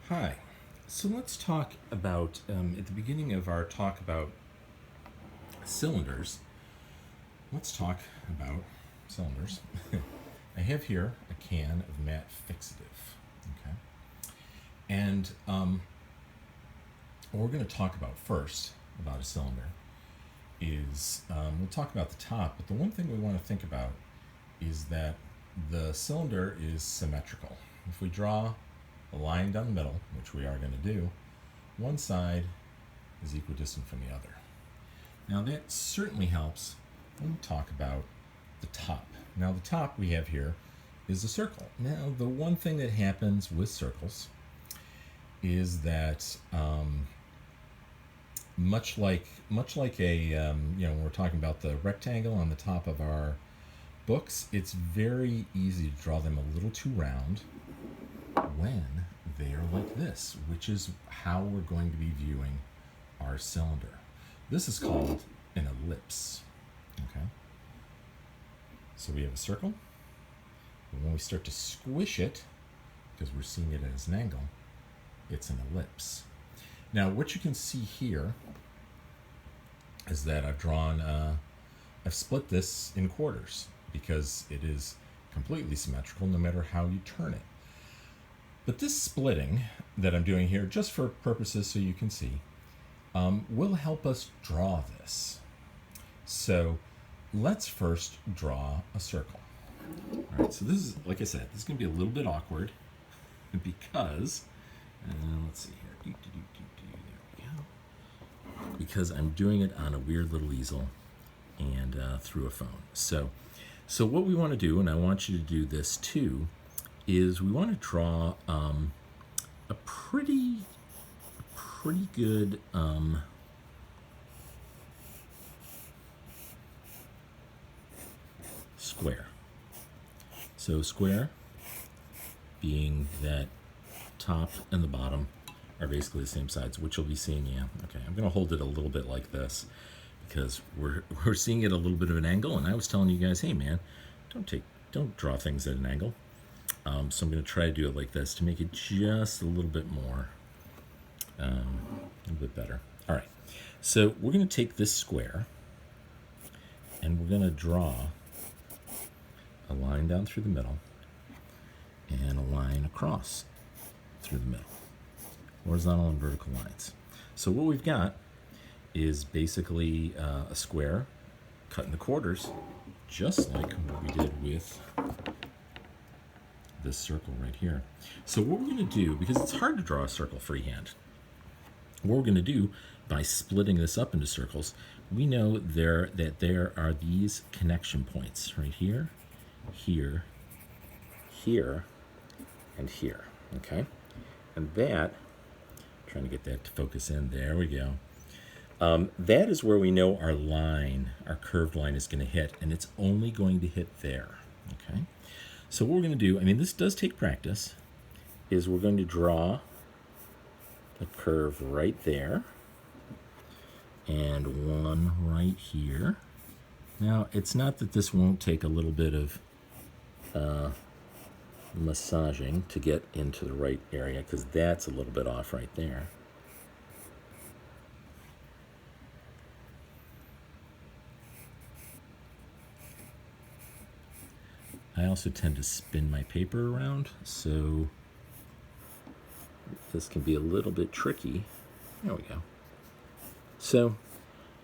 Hi. So let's talk about, at the beginning of our talk about cylinders, let's talk about cylinders. I have here a can of matte fixative. Okay. And what we're going to talk about first about a cylinder is we'll talk about the top, but the one thing we want to think about is that the cylinder is symmetrical. If we draw a line down the middle, which we are going to do, one side is equidistant from the other. Now that certainly helps when we talk about the top. Now the top we have here is a circle. Now the one thing that happens with circles is that much like a when we're talking about the rectangle on the top of our books, it's very easy to draw them a little too round when they are like this, which is how we're going to be viewing our cylinder. This is called an ellipse. Okay. So we have a circle, but when we start to squish it, because we're seeing it as an angle, it's an ellipse. Now, what you can see here is that I've split this in quarters because it is completely symmetrical no matter how you turn it. But this splitting that I'm doing here, just for purposes so you can see, will help us draw this. So let's first draw a circle. All right, so this is, like I said, this is going to be a little bit awkward because, let's see here, there we go. Because I'm doing it on a weird little easel and through a phone. So what we want to do, and I want you to do this too, is we want to draw a pretty good square. So square being that top and the bottom are basically the same sides, which you'll be seeing. Yeah, okay. I'm going to hold it a little bit like this because we're seeing it a little bit of an angle, and I was telling you guys, hey man, don't draw things at an angle. So I'm going to try to do it like this to make it just a little bit more, a little bit better. All right, so we're going to take this square and we're going to draw a line down through the middle and a line across through the middle, horizontal and vertical lines. So what we've got is basically a square cut into quarters, just like what we did with this circle right here. So what we're going to do, because it's hard to draw a circle freehand, what we're going to do by splitting this up into circles, we know that there are these connection points right here, here, here, and here. Okay, and that, trying to get that to focus in, there we go. That is where we know our line, our curved line, is going to hit, and it's only going to hit there. Okay. So what we're going to do, I mean, this does take practice, is we're going to draw a curve right there and one right here. Now, it's not that this won't take a little bit of massaging to get into the right area, because that's a little bit off right there. I also tend to spin my paper around, so this can be a little bit tricky. There we go. So,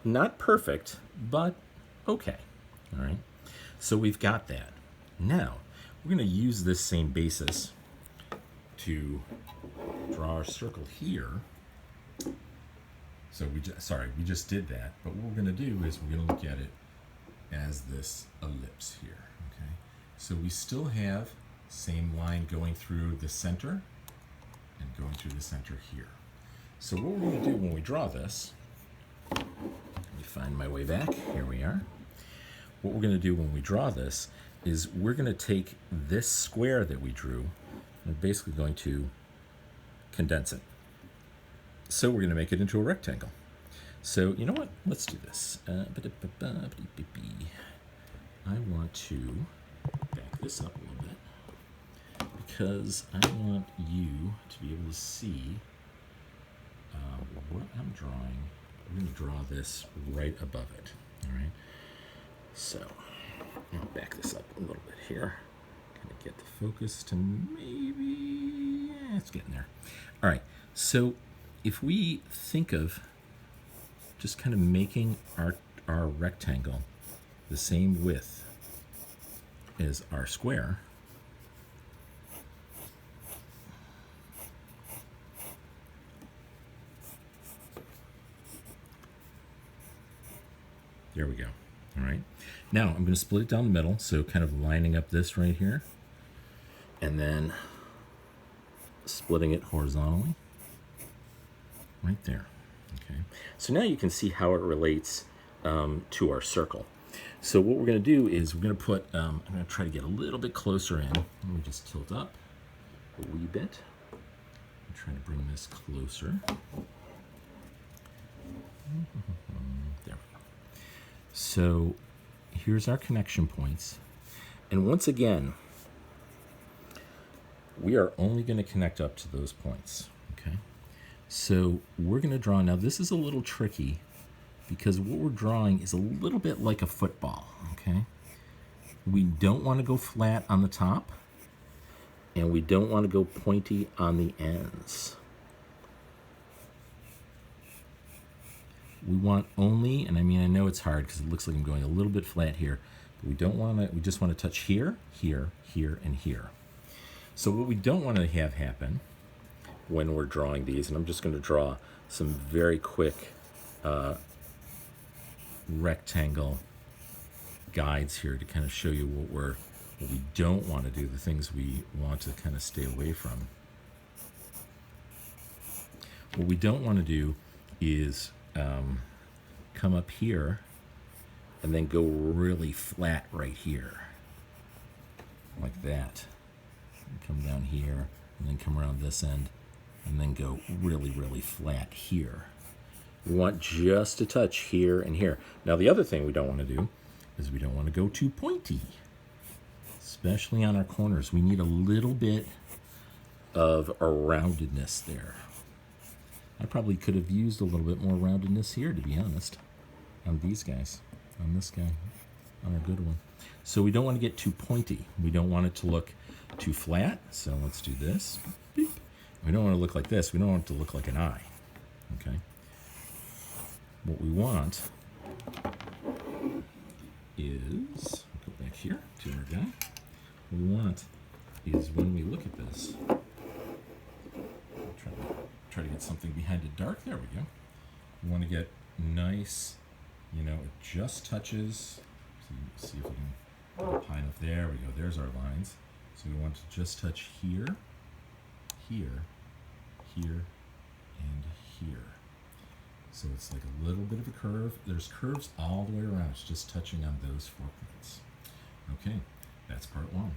not perfect, but okay. All right. So we've got that. Now, we're going to use this same basis to draw our circle here. So we just did that, but what we're going to do is we're going to look at it as this ellipse here. Okay. So we still have same line going through the center and going through the center here. So what we're going to do when we draw this, let me find my way back. Here we are. What we're going to do when we draw this is we're going to take this square that we drew and we're basically going to condense it. So we're going to make it into a rectangle. So you know what? Let's do this. I want to back this up a little bit because I want you to be able to see what I'm drawing. We're going to draw this right above it. All right. So I'll back this up a little bit here. Kind of get the focus to maybe, it's getting there. All right. So if we think of just kind of making our rectangle the same width as our square, there we go. All right. Now I'm going to split it down the middle, so kind of lining up this right here, and then splitting it horizontally right there. Okay. So now you can see how it relates to our circle. So what we're going to do is we're going to put, I'm going to try to get a little bit closer in. Let me just tilt up a wee bit. I'm trying to bring this closer. There we go. So here's our connection points. And once again, we are only going to connect up to those points. Okay. So we're going to draw, now this is a little tricky because what we're drawing is a little bit like a football, okay? We don't want to go flat on the top, and we don't want to go pointy on the ends. We want only, and I mean, I know it's hard because it looks like I'm going a little bit flat here, but we don't want to, we just want to touch here, here, here, and here. So what we don't want to have happen when we're drawing these, and I'm just going to draw some very quick rectangle guides here to kind of show you what we don't want to do, the things we want to kind of stay away from. What we don't want to do is come up here and then go really flat right here, like that. And come down here and then come around this end and then go really, really flat here. We want just a touch here and here. Now the other thing we don't want to do is we don't want to go too pointy, especially on our corners. We need a little bit of a roundedness there. I probably could have used a little bit more roundedness here, to be honest, on these guys, on this guy, on our good one. So we don't want to get too pointy. We don't want it to look too flat. So let's do this. Beep. We don't want to look like this. We don't want it to look like an eye. Okay. What we want is, go back here to our guy. What we want is when we look at this, try to get something behind it dark. There we go. We want to get nice, you know, it just touches. See if we can line up. There we go. There's our lines. So we want to just touch here, here, here, and here. So it's like a little bit of a curve. There's curves all the way around. It's just touching on those 4 points. Okay, that's part 1.